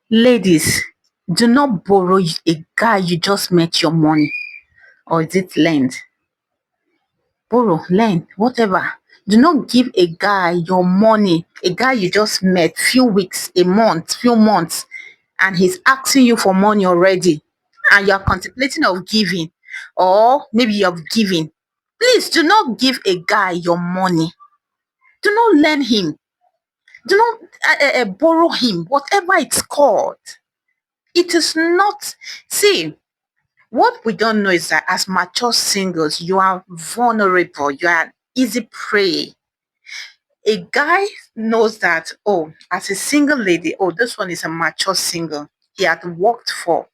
Ladies, do not borrow a guy you just met your money, or is it lend? Borrow, lend, whatever. Do not give a guy your money, a guy you just met few weeks, a month, few months, and he's asking you for money already, and you're contemplating of giving, or maybe you've given. Please do not give a guy your money. Do not lend him. Do not borrow him, whatever it's called. It is not. See, what we don't know is that as mature singles, you are vulnerable, you are easy prey. A guy knows that, oh, as a single lady, oh, this one is a mature single. He had worked for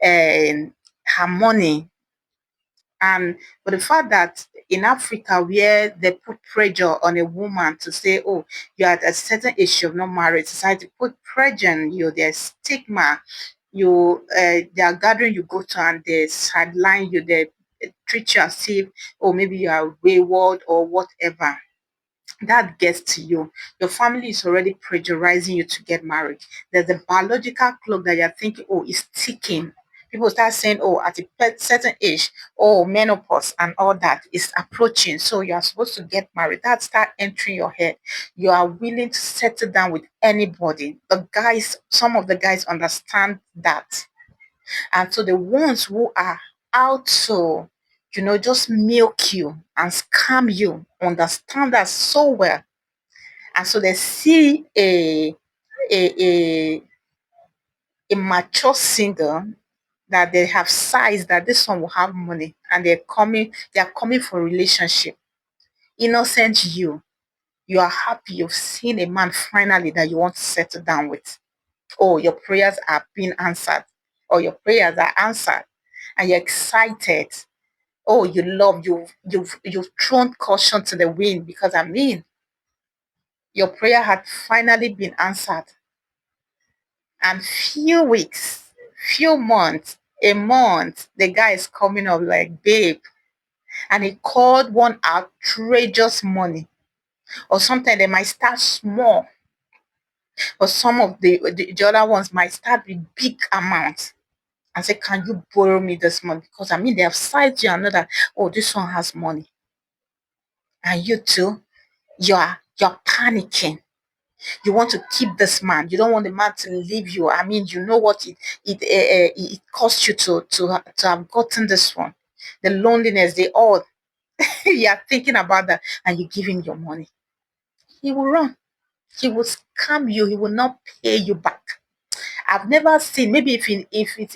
her money. And but the fact that in Africa, where they put pressure on a woman to say, oh, you're at a certain age, you're not married, society put pressure on you, there's stigma, they are gathering you go to and they sideline you, they treat you as if, oh, maybe you are wayward or whatever. That gets to you. Your family is already pressurizing you to get married. There's a biological clock that you're thinking, oh, it's ticking. People start saying, oh, at a certain age, oh, menopause and all that is approaching. So you are supposed to get married. That start entering your head. You are willing to settle down with anybody. The guys, some of the guys understand that. And so the ones who are out to, just milk you and scam you understand that so well. And so they see a, a mature single that they have size that this one will have money and they are coming for relationship. Innocent you are happy you've seen a man finally that you want to settle down with. Oh, your prayers are being answered, or your prayers are answered, and you're excited. Oh, you love you've thrown caution to the wind because your prayer had finally been answered. And few weeks, few months, a month, the guy is coming up like, babe, and he called one outrageous money. Or sometimes they might start small, but some of the other ones might start with big amounts and say, can you borrow me this money? Because they have sized you and know that, oh, this one has money. And you too, you're panicking. You want to keep this man. You don't want the man to leave you. You know what it cost you to have gotten this one. The loneliness, they all you are thinking about that, and you give him your money. He will run. He will scam you. He will not pay you back. I've never seen, maybe if it's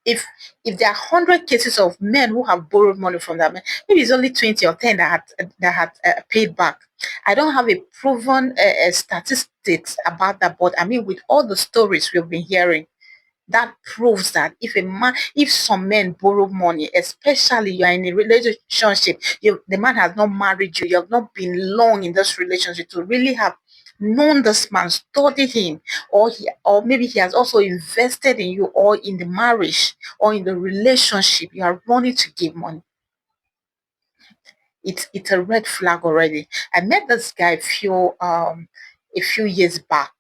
if there are 100 cases of men who have borrowed money from that man, maybe it's only 20 or 10 that had paid back. I don't have a proven statistics about that, but with all the stories we've been hearing, that proves that if some men borrow money, especially you are in a relationship, the man has not married you, you have not been long in this relationship to really have known this man, studied him, or maybe he has also invested in you, or in the marriage, or in the relationship, you are running to give money. It's a red flag already. I met this guy a few years back.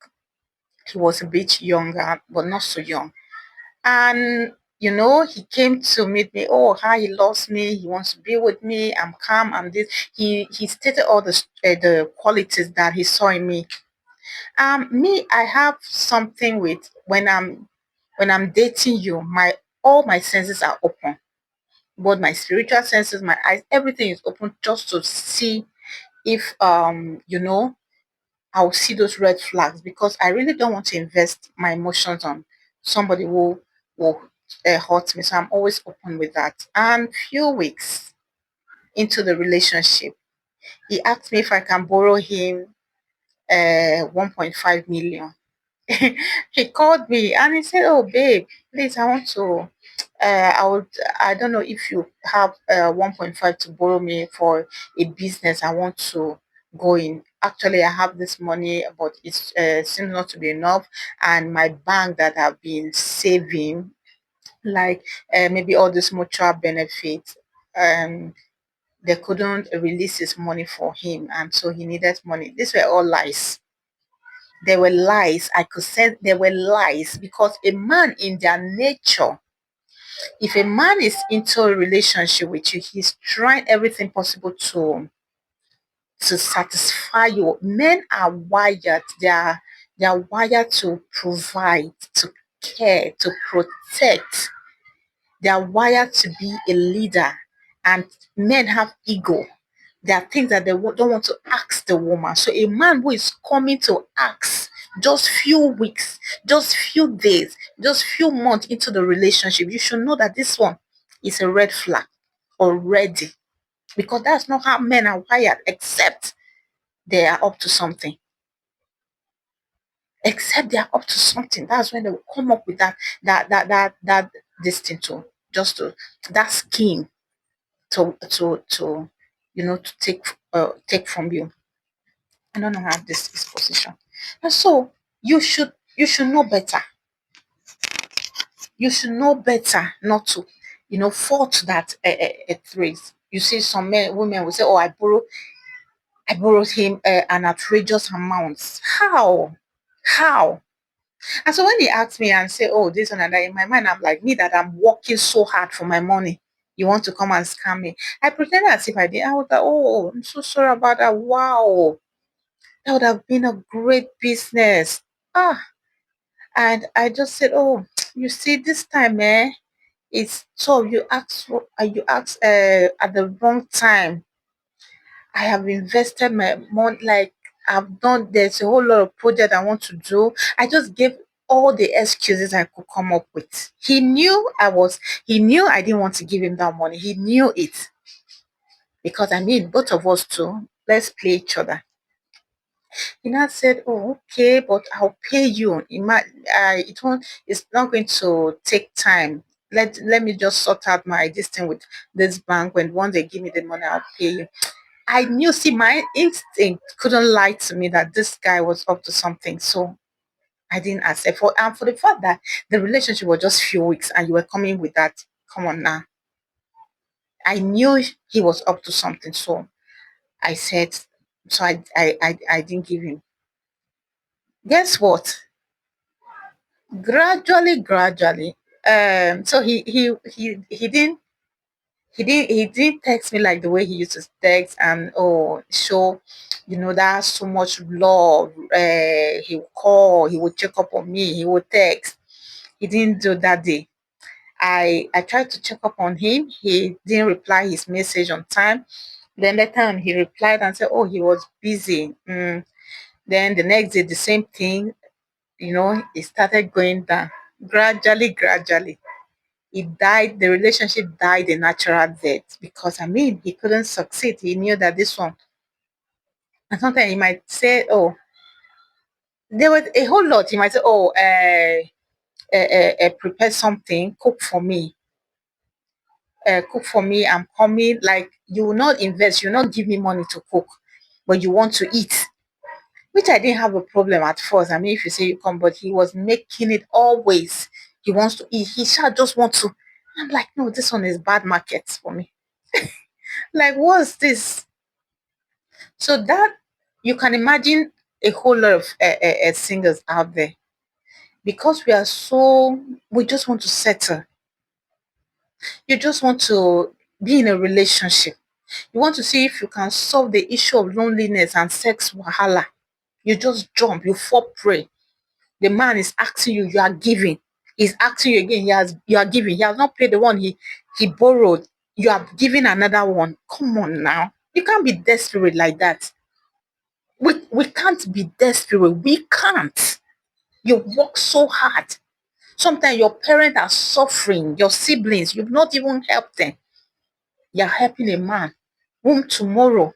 He was a bit younger, but not so young. And he came to meet me. Oh, hi, he loves me. He wants to be with me. I'm calm. I'm this. He stated all the qualities that he saw in me. Me, I have something with when I'm dating you. My all my senses are open. Both my spiritual senses, my eyes, everything is open just to see if I'll see those red flags, because I really don't want to invest my emotions on somebody who will hurt me. So I'm always open with that. And few weeks into the relationship, he asked me if I can borrow him 1.5 million. He called me and he said, "Oh, babe, please, I want to. I don't know if you have 1.5 to borrow me for a business. I want to go in. Actually, I have this money, but it seems not to be enough. And my bank that I've been saving, like maybe all this mutual benefits, they couldn't release his money for him, and so he needed money. These were all lies. There were lies. I could say there were lies because a man in their nature, if a man is into a relationship with you, he's trying everything possible to satisfy you. Men are wired, they are wired to provide, to care, to protect. They are wired to be a leader. And men have ego. There are things that they don't want to ask the woman. So a man who is coming to ask just few weeks, just few days, just few months into the relationship, you should know that this one is a red flag already, because that's not how men are wired, except they are up to something. Except they are up to something. That's when they will come up with that this thing to just to that scheme to to take from you. I don't know how this is position. And so you should know better. You should know better not to fall to that threat. You see, some men, women will say, "Oh, I borrowed him an outrageous amount." How? And so when he asked me and say, "Oh, this one and that," in my mind, I'm like, me that I'm working so hard for my money. You want to come and scam me? I pretended as if I did. I was like, "Oh, I'm so sorry about that. Wow, that would have been a great business." Ah, and I just said, "Oh, you see, this time, it's so you asked at the wrong time. I have invested my money, like I've done, there's a whole lot of project I want to do." I just gave all the excuses I could come up with. He knew I didn't want to give him that money. He knew it. Because I mean, both of us too, let's play each other. He now said, "Oh, okay, but I'll pay you. It's not going to take time. Let me just sort out my this thing with this bank. When once they give me the money, I'll pay you." I knew, see, my instinct couldn't lie to me that this guy was up to something. So I didn't accept. For the fact that the relationship was just few weeks and you were coming with that, come on now. I knew he was up to something. So I said, so I didn't give him. Guess what? Gradually, so he didn't text me like the way he used to text and show, that so much love. He would call, he would check up on me, he would text. He didn't do that day. I tried to check up on him. He didn't reply his message on time. Then later on he replied and said, "Oh, he was busy." Then the next day the same thing. It started going down gradually. It died, the relationship died a natural death, because I mean, he couldn't succeed. He knew that this one, and sometimes he might say, "Oh," there was a whole lot. He might say, "Oh, prepare something, cook for me, I'm coming." Like, you will not invest, you will not give me money to cook, but you want to eat, which I didn't have a problem at first. I mean, if you say you come, but he was making it always. He wants to eat. He shall just want to. I'm like, no, this one is bad market for me. Like, what's this? So that, you can imagine a whole lot of singers out there, because we just want to settle. You just want to be in a relationship. You want to see if you can solve the issue of loneliness and sex wahala. You just jump, you fall prey. The man is asking you, you are giving. He's asking you again, you are giving. He has not paid the one he borrowed. You are giving another one. Come on now. You can't be desperate like that. We can't be desperate. We can't. You work so hard. Sometimes your parents are suffering, your siblings, you've not even helped them. You're helping a man whom tomorrow,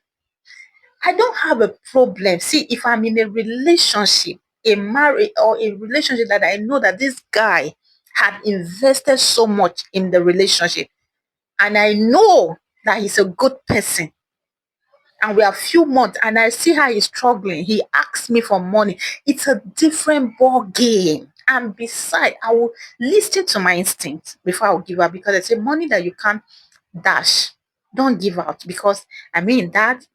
I don't have a problem. See, if I'm in a relationship, a marriage or a relationship that I know that this guy had invested so much in the relationship, and I know that he's a good person, and we are few months and I see how he's struggling. He asks me for money. It's a different ball game. And beside, I will listen to my instinct before I will give up, because it's a money that you can't dash. Don't give out, because I mean that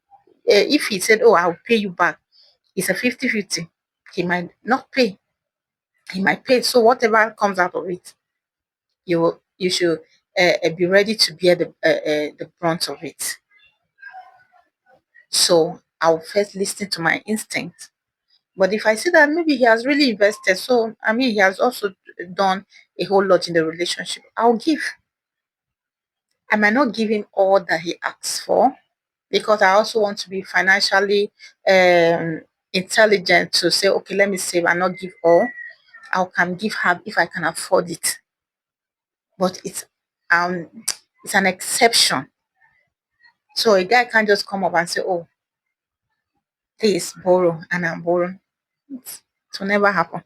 if he said, "Oh, I'll pay you back," it's a 50-50. He might not pay. He might pay. So whatever comes out of it, you should be ready to bear the brunt of it. So I'll first listen to my instinct. But if I see that maybe he has really invested, so I mean he has also done a whole lot in the relationship, I'll give. I might not give him all that he asks for because I also want to be financially um, intelligent to say, okay, let me save and not give all. I can give her if I can afford it. But um it's an exception. So a guy can't just come up and say, oh, please borrow and I'm borrowing. It will never happen.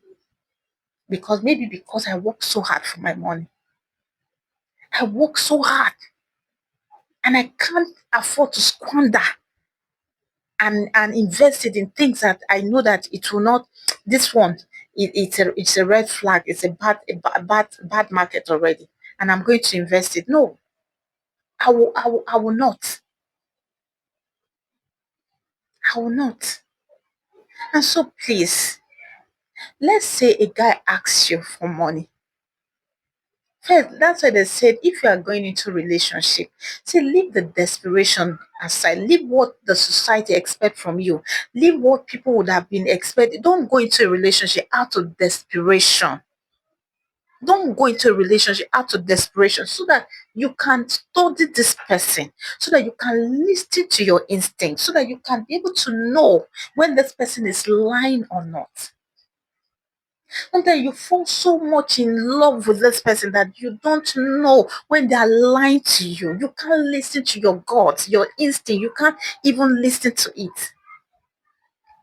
Because maybe because I work so hard for my money. I work so hard and I can't afford to squander and invest it in things that I know that it will not. This one, it's a red flag. It's a bad market already, and I'm going to invest it. No, I will not. I will not. And so please, let's say a guy asks you for money. First, that's why they said if you are going into relationship, say leave the desperation aside, leave what the society expect from you, leave what people would have been expecting. Don't go into a relationship out of desperation. Don't go into a relationship out of desperation so that you can study this person, so that you can listen to your instinct, so that you can be able to know when this person is lying or not. Sometimes you fall so much in love with this person that you don't know when they are lying to you. You can't listen to your gut, your instinct. You can't even listen to it.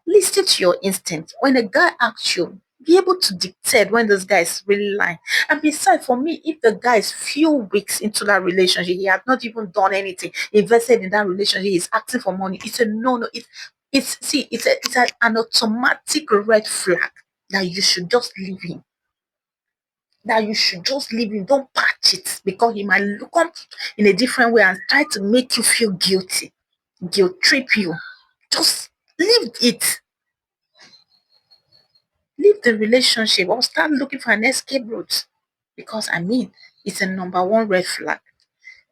Listen to your instinct. When a guy asks you, be able to dictate when this guy is really lying. And besides, for me, if the guy is few weeks into that relationship, he has not even done anything, invested in that relationship, he's asking for money. It's a no. An automatic red flag that you should just leave him. That you should just leave him. Don't patch it because he might look up in a different way and try to make you feel guilty, guilt trip you. Just leave it. Leave the relationship or start looking for an escape route. Because I mean, it's a number one red flag.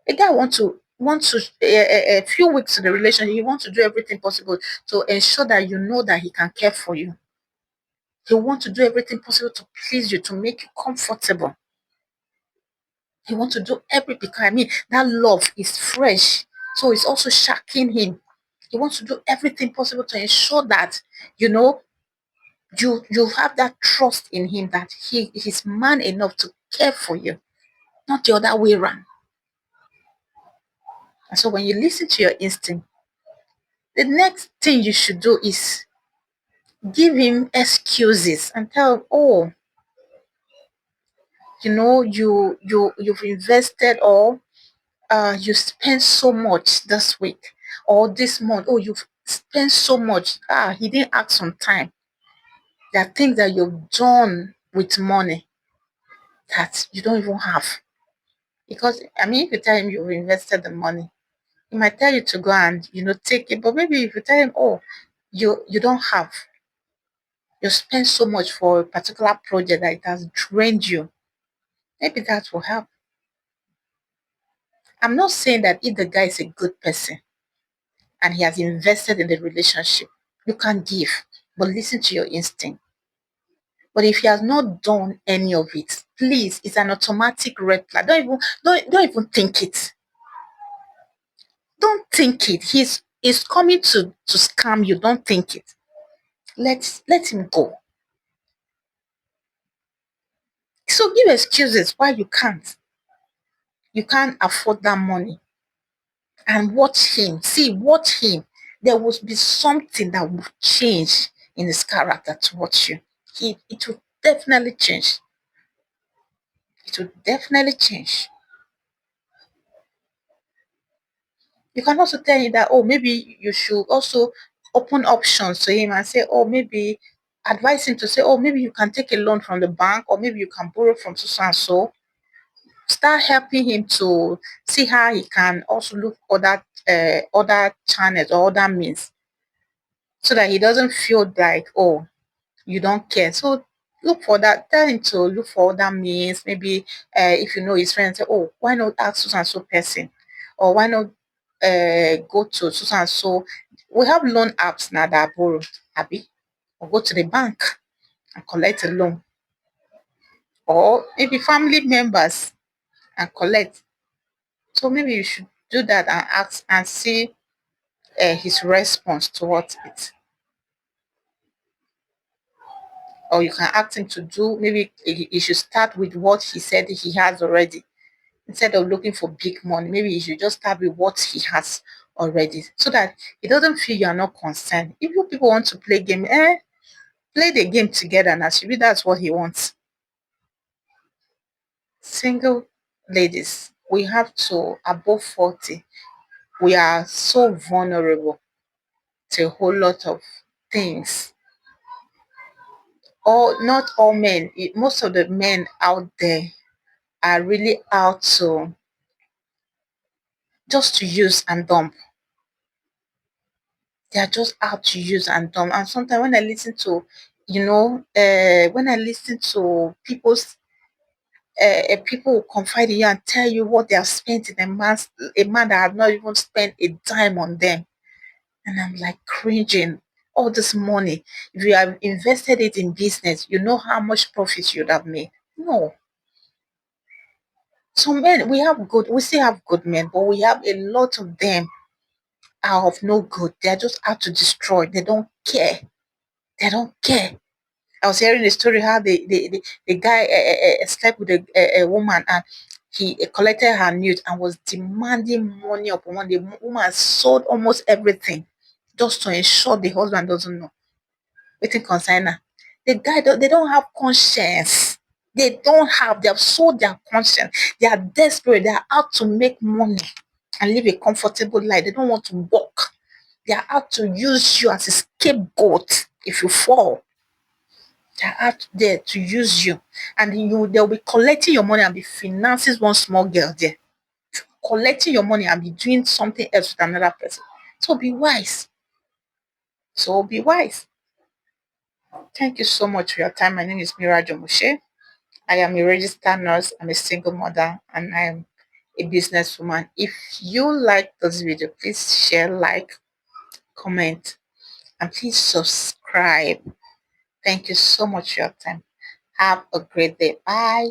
A guy wants to a few weeks in the relationship, he wants to do everything possible to ensure that you know that he can care for you. He wants to do everything possible to please you, to make you comfortable. He wants to do everything because I mean that love is fresh. So it's also shocking him. He wants to do everything possible to ensure that you know you have that trust in him that he's man enough to care for you, not the other way around. And so when you listen to your instinct, the next thing you should do is give him excuses and tell him, oh, you've invested or you spent so much this week or this month. Oh, you've spent so much. He didn't ask on time. There are things that you've done with money that you don't even have. Because I mean, if you tell him you've invested the money, he might tell you to go and take it. But maybe if you tell him, oh, you don't have, you spend so much for a particular project that it has drained you, maybe that will help. I'm not saying that if the guy is a good person and he has invested in the relationship, you can give, but listen to your instinct. But if he has not done any of it, please, it's an automatic red flag. Don't even think it. Don't think it. He's coming to scam you. Don't think it. Let him go. So give excuses why you can't. You can't afford that money. And watch him. See, watch him. There will be something that will change in his character towards you. It will definitely change. It will definitely change. You can also tell him that, oh, maybe you should also open options to him and say, oh, maybe advise him to say, oh, maybe you can take a loan from the bank or maybe you can borrow from so and so. Start helping him to see how he can also look other channels or other means so that he doesn't feel like, oh, You don't care. So look for that. Tell him to look for other means. Maybe if you know his friends, say, oh, why not ask so and so person, or why not go to so and so. We have loan apps now that are borrowed, Abby, or go to the bank and collect a loan, or maybe family members and collect. So maybe you should do that and ask and see his response towards it. Or you can ask him to do, maybe he should start with what he said he has already. Instead of looking for big money, maybe he should just start with what he has already so that he doesn't feel you are not concerned. If you people want to play game, play the game together and maybe that's what he wants. Single ladies, we have to above 40. We are so vulnerable to a whole lot of things. Or not all men, most of the men out there are really out to just to use and dump. They are just out to use and dump. And sometimes when I listen to, when I listen to people will confide in you and tell you what they have spent in a man that have not even spent a dime on them. And I'm like cringing. All this money, if you have invested it in business, you know how much profit you'd have made. No. Some men, we still have good men, but we have a lot of them are of no good. They're just out to destroy. They don't care. They don't care. I was hearing a story how the guy slept with a woman and he collected her nude and was demanding money upon one. The woman sold almost everything just to ensure the husband doesn't know. Waiting consigner. The guy, they don't have conscience. They have sold their conscience. They are desperate. They are out to make money and live a comfortable life. They don't want to work. They are out to use you as a scapegoat if you fall. They're out there to use you. And they'll be collecting your money and be financing one small girl there. Collecting your money and be doing something else with another person. So be wise. So be wise. Thank you so much for your time. My name is Mira Jomoshe. I am a registered nurse. I'm a single mother and I'm a businesswoman. If you like this video, please share, like, comment, and please subscribe. Thank you so much for your time. Have a great day. Bye.